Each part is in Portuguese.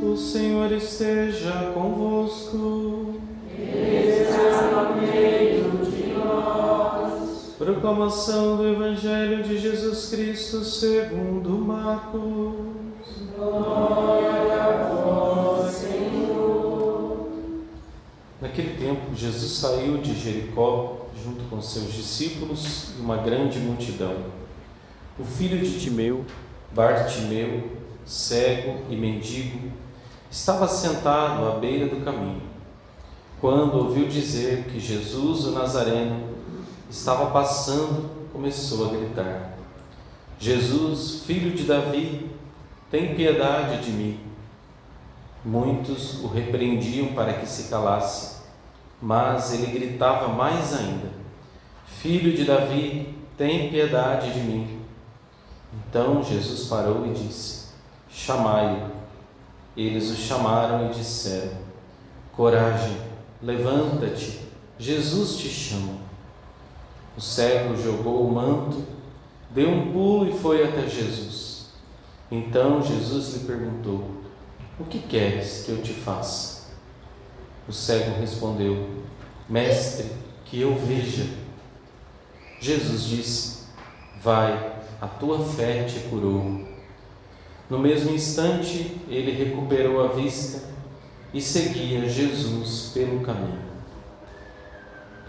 O Senhor esteja convosco. Ele está no meio de nós. Proclamação do Evangelho de Jesus Cristo segundo Marcos. Glória a vós, Senhor. Naquele tempo, Jesus saiu de Jericó junto com seus discípulos e uma grande multidão. O filho de Timeu, Bartimeu, cego e mendigo, estava sentado à beira do caminho. Quando ouviu dizer que Jesus, o Nazareno, estava passando, começou a gritar: Jesus, filho de Davi, tem piedade de mim. Muitos o repreendiam para que se calasse, mas ele gritava mais ainda: Filho de Davi, tem piedade de mim. Então Jesus parou e disse: Chamai-o. Eles o chamaram e disseram: Coragem, levanta-te, Jesus te chama. O cego jogou o manto, deu um pulo e foi até Jesus. Então Jesus lhe perguntou: O que queres que eu te faça? O cego respondeu: Mestre, que eu veja. Jesus disse: Vai, a tua fé te curou. No mesmo instante, ele recuperou a vista e seguia Jesus pelo caminho.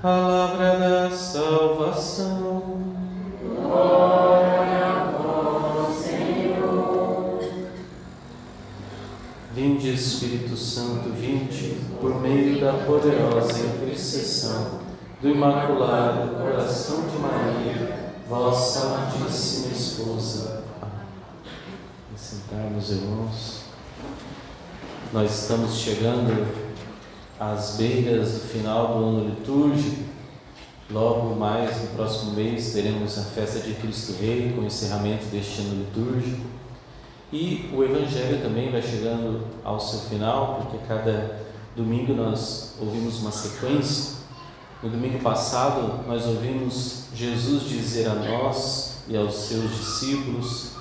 Palavra da salvação. Glória a vós, Senhor. Vinde, Espírito Santo, vinde, por meio da poderosa intercessão do Imaculado Coração de Maria, vossa amadíssima esposa. Sentarmos, irmãos. Nós estamos chegando às beiras do final do ano litúrgico. Logo mais, no próximo mês, teremos a festa de Cristo Rei, com o encerramento deste ano litúrgico. E o Evangelho também vai chegando ao seu final, porque cada domingo nós ouvimos uma sequência. No domingo passado, nós ouvimos Jesus dizer a nós e aos seus discípulos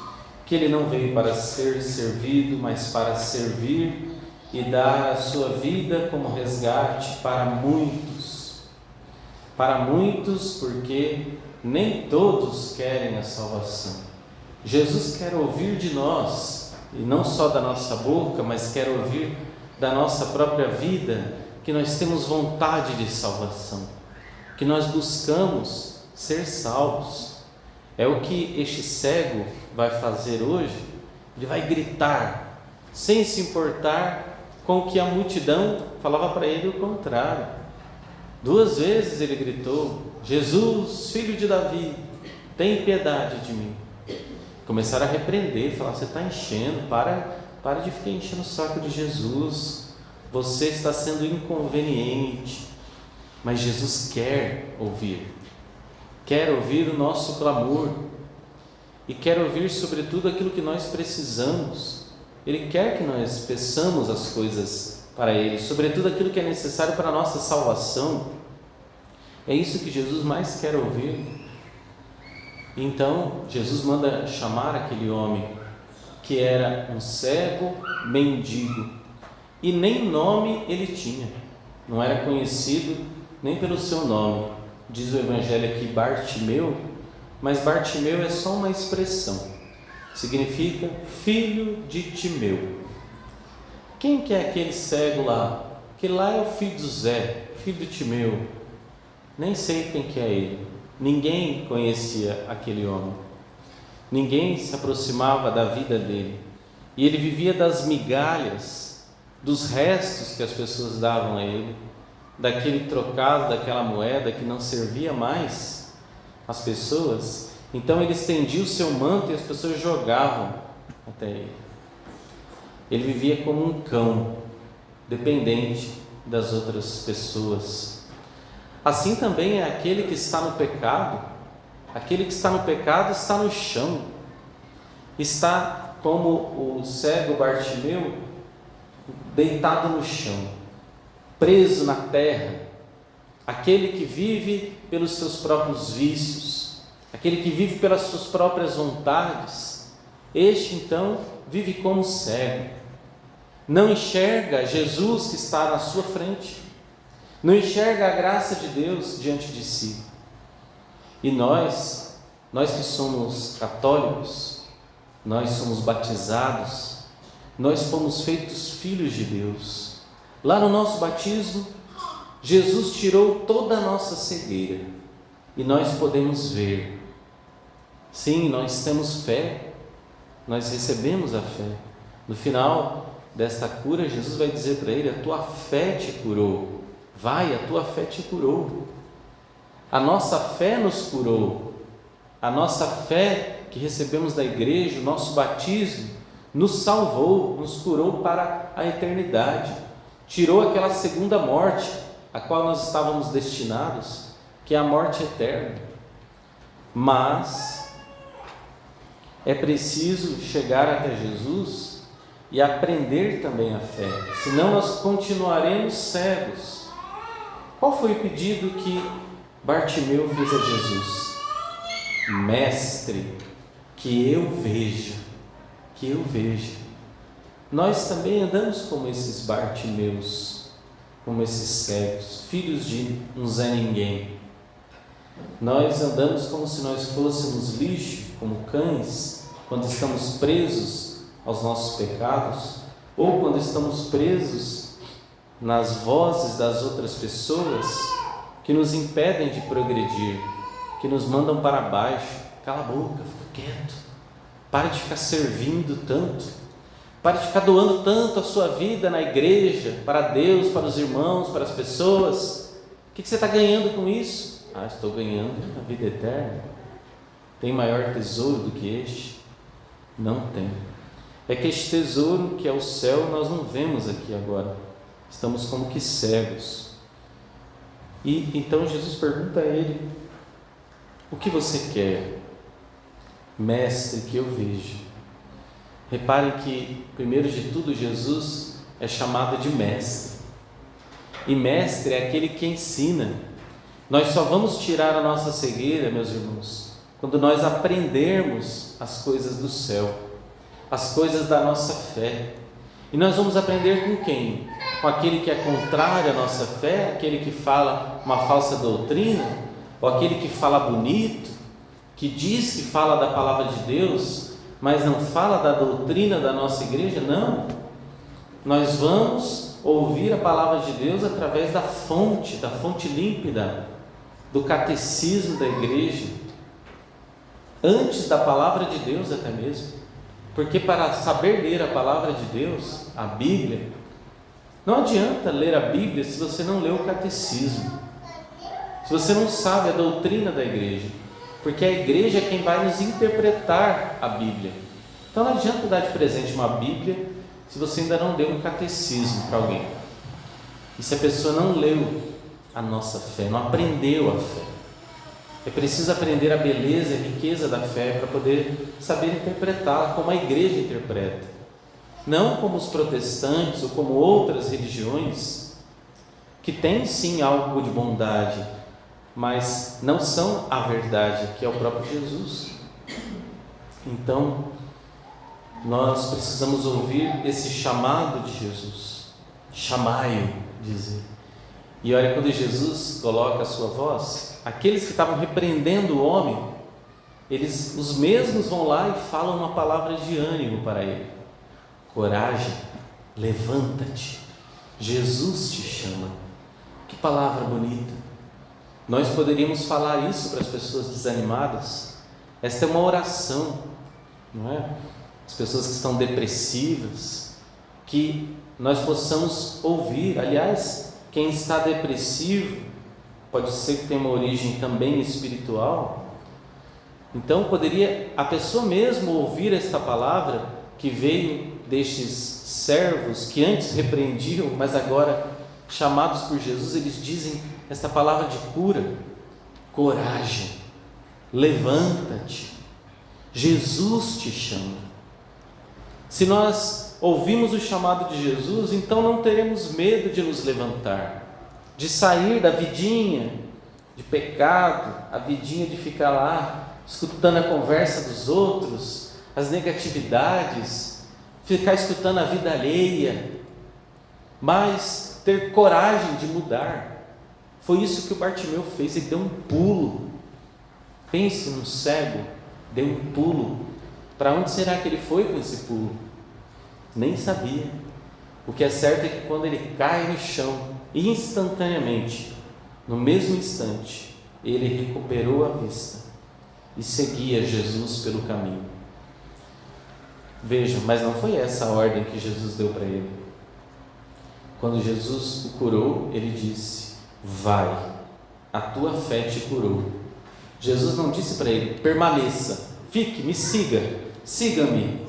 que Ele não veio para ser servido, mas para servir e dar a sua vida como resgate para muitos. Para muitos, porque nem todos querem a salvação. Jesus quer ouvir de nós, e não só da nossa boca, mas quer ouvir da nossa própria vida, que nós temos vontade de salvação, que nós buscamos ser salvos. É o que este cego vai fazer hoje. Ele vai gritar, sem se importar com o que a multidão falava para ele o contrário. 2 vezes ele gritou: Jesus, filho de Davi, tem piedade de mim. Começaram a repreender, falar: você está enchendo, para de ficar enchendo o saco de Jesus, você está sendo inconveniente. Mas Jesus quer ouvir o nosso clamor, e quer ouvir sobretudo aquilo que nós precisamos. Ele quer que nós peçamos as coisas para Ele, sobretudo aquilo que é necessário para a nossa salvação. É isso que Jesus mais quer ouvir. Então Jesus manda chamar aquele homem que era um cego mendigo, e nem nome ele tinha, não era conhecido nem pelo seu nome. Diz o Evangelho aqui Bartimeu, mas Bartimeu é só uma expressão, significa filho de Timeu. Quem que é aquele cego lá? Que lá é o filho do Zé, filho de Timeu. Nem sei quem que é ele. Ninguém conhecia aquele homem, ninguém se aproximava da vida dele, e ele vivia das migalhas, dos restos que as pessoas davam a ele, daquele trocado, daquela moeda que não servia mais às pessoas. Então ele estendia o seu manto e as pessoas jogavam até ele. Ele vivia como um cão, dependente das outras pessoas. Assim também é aquele que está no pecado. Aquele que está no pecado está no chão, está como o cego Bartimeu, deitado no chão, preso na terra. Aquele que vive pelos seus próprios vícios, aquele que vive pelas suas próprias vontades, este então vive como cego. não enxerga Jesus que está na sua frente, não enxerga a graça de Deus diante de si. E nós que somos católicos, nós somos batizados, nós fomos feitos filhos de Deus. Lá no nosso batismo, Jesus tirou toda a nossa cegueira e nós podemos ver. Sim, nós temos fé, nós recebemos a fé. No final desta cura, Jesus vai dizer para ele: a tua fé te curou. Vai, a tua fé te curou. A nossa fé nos curou. A nossa fé que recebemos da igreja, o nosso batismo, nos salvou, nos curou para a eternidade. Tirou aquela segunda morte, a qual nós estávamos destinados, que é a morte eterna. Mas é preciso chegar até Jesus e aprender também a fé, senão nós continuaremos cegos. Qual foi o pedido que Bartimeu fez a Jesus? Mestre, que eu veja, que eu veja. Nós também andamos como esses Bartimeus, como esses cegos, filhos de um Zé Ninguém. Nós andamos como se nós fôssemos lixo, como cães, quando estamos presos aos nossos pecados, ou quando estamos presos nas vozes das outras pessoas que nos impedem de progredir, que nos mandam para baixo. Cala a boca, fica quieto, pare de ficar servindo tanto, pare de ficar doando tanto a sua vida na igreja, para Deus, para os irmãos, para as pessoas. O que você está ganhando com isso? Estou ganhando a vida eterna. Tem maior tesouro do que este? Não tem. É que este tesouro, que é o céu, nós não vemos aqui agora. Estamos como que cegos. E então Jesus pergunta a ele: o que você quer? Mestre, que eu vejo. Reparem que, primeiro de tudo, Jesus é chamado de mestre. E mestre é aquele que ensina. Nós só vamos tirar a nossa cegueira, meus irmãos, quando nós aprendermos as coisas do céu, as coisas da nossa fé. E nós vamos aprender com quem? Com aquele que é contrário à nossa fé, aquele que fala uma falsa doutrina, ou aquele que fala bonito, que diz que fala da palavra de Deus, mas não fala da doutrina da nossa igreja? Não. Nós vamos ouvir a palavra de Deus através da fonte límpida, do catecismo da igreja, antes da palavra de Deus até mesmo. Porque para saber ler a palavra de Deus, a Bíblia, não adianta ler a Bíblia se você não lê o catecismo, se você não sabe a doutrina da igreja, porque a igreja é quem vai nos interpretar a Bíblia. Então não adianta dar de presente uma Bíblia se você ainda não deu um catecismo para alguém, e se a pessoa não leu a nossa fé, não aprendeu a fé. É preciso aprender a beleza e a riqueza da fé para poder saber interpretá-la como a igreja interpreta, não como os protestantes ou como outras religiões que têm sim algo de bondade, mas não são a verdade, que é o próprio Jesus. Então nós precisamos ouvir esse chamado de Jesus. Chamai-o, diz ele. E olha, quando Jesus coloca a sua voz, aqueles que estavam repreendendo o homem, os mesmos vão lá e falam uma palavra de ânimo para ele: coragem, levanta-te, Jesus te chama. Que palavra bonita! Nós poderíamos falar isso para as pessoas desanimadas. Esta é uma oração, não é? As pessoas que estão depressivas, que nós possamos ouvir. Aliás, quem está depressivo pode ser que tenha uma origem também espiritual. Então poderia a pessoa mesmo ouvir esta palavra que veio destes servos que antes repreendiam, mas agora, chamados por Jesus, eles dizem esta palavra de cura: coragem, levanta-te, Jesus te chama. Se nós ouvimos o chamado de Jesus, então não teremos medo de nos levantar, de sair da vidinha de pecado, a vidinha de ficar lá escutando a conversa dos outros, as negatividades, ficar escutando a vida alheia, mas ter coragem de mudar. Foi isso que o Bartimeu fez, ele deu um pulo. Pense num cego, deu um pulo. Para onde será que ele foi com esse pulo? Nem sabia. O que é certo é que quando ele cai no chão, instantaneamente, no mesmo instante, ele recuperou a vista e seguia Jesus pelo caminho. Vejam, mas não foi essa a ordem que Jesus deu para ele. Quando Jesus o curou, ele disse: vai, a tua fé te curou. Jesus não disse para ele: permaneça, fique, me siga, siga-me.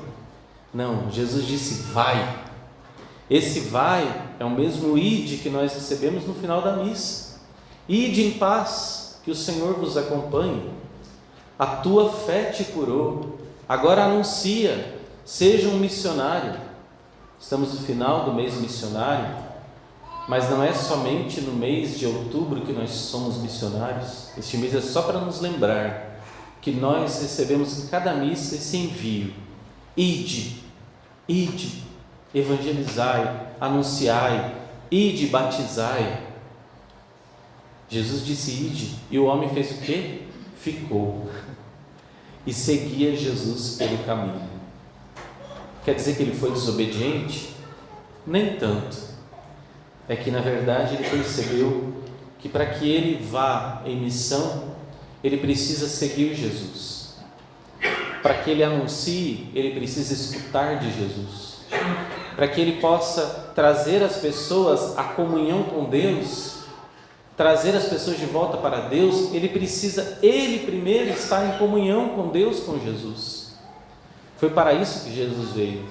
Não, Jesus disse: vai. Esse vai é o mesmo ide que nós recebemos no final da missa. Ide em paz, que o Senhor vos acompanhe. A tua fé te curou. Agora anuncia, seja um missionário. Estamos no final do mês missionário, mas não é somente no mês de outubro que nós somos missionários. Este mês é só para nos lembrar que nós recebemos em cada missa esse envio. Ide, ide, evangelizai, anunciai, ide, batizai. Jesus disse ide, e o homem fez o quê? Ficou e seguia Jesus pelo caminho. Quer dizer que ele foi desobediente? Nem tanto. É que na verdade ele percebeu que para que ele vá em missão, ele precisa seguir Jesus. Para que ele anuncie, ele precisa escutar de Jesus. Para que ele possa trazer as pessoas à comunhão com Deus, trazer as pessoas de volta para Deus, ele precisa, ele primeiro, estar em comunhão com Deus, com Jesus. Foi para isso que Jesus veio.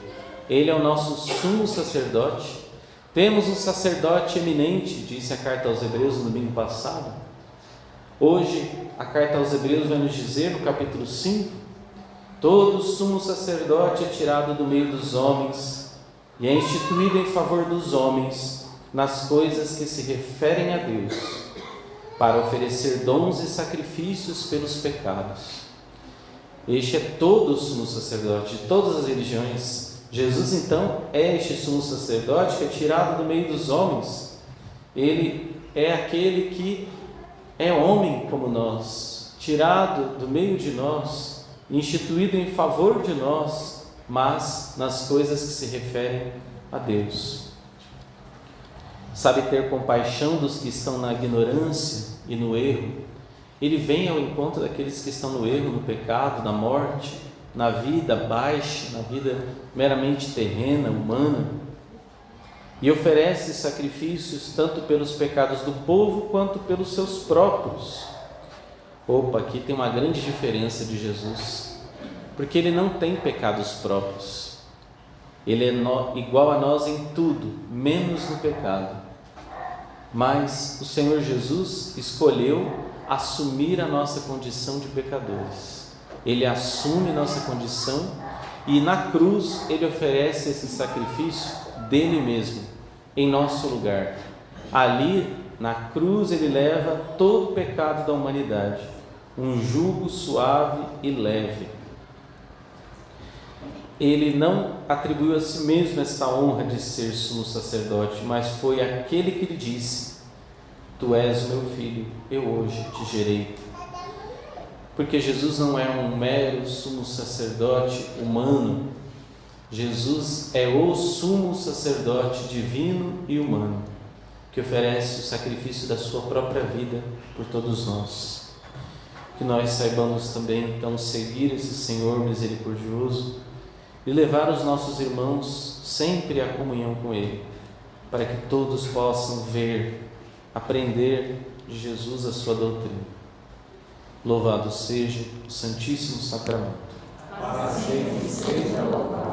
Ele é o nosso sumo sacerdote. Temos um sacerdote eminente, disse a carta aos Hebreus no domingo passado. Hoje, a carta aos Hebreus vai nos dizer, no capítulo 5, todo sumo sacerdote é tirado do meio dos homens e é instituído em favor dos homens nas coisas que se referem a Deus, para oferecer dons e sacrifícios pelos pecados. Este é todo o sumo sacerdote de todas as religiões. Jesus, então, é este sumo sacerdote que é tirado do meio dos homens. Ele é aquele que é homem como nós, tirado do meio de nós, instituído em favor de nós, mas nas coisas que se referem a Deus. Sabe ter compaixão dos que estão na ignorância e no erro. Ele vem ao encontro daqueles que estão no erro, no pecado, na morte, na vida baixa, na vida meramente terrena, humana, e oferece sacrifícios tanto pelos pecados do povo quanto pelos seus próprios. Opa, aqui tem uma grande diferença de Jesus, porque ele não tem pecados próprios. Ele é igual a nós em tudo, menos no pecado. Mas o Senhor Jesus escolheu assumir a nossa condição de pecadores. Ele assume nossa condição e na cruz ele oferece esse sacrifício dele mesmo, em nosso lugar. Ali, na cruz, ele leva todo o pecado da humanidade, um jugo suave e leve. Ele não atribuiu a si mesmo esta honra de ser sumo sacerdote, mas foi aquele que lhe disse: tu és o meu filho, eu hoje te gerei. Porque Jesus não é um mero sumo sacerdote humano. Jesus é o sumo sacerdote divino e humano, que oferece o sacrifício da sua própria vida por todos nós. Que nós saibamos também então seguir esse Senhor misericordioso e levar os nossos irmãos sempre à comunhão com Ele, para que todos possam ver, aprender de Jesus a sua doutrina. Louvado seja o Santíssimo Sacramento. Assim seja louvado.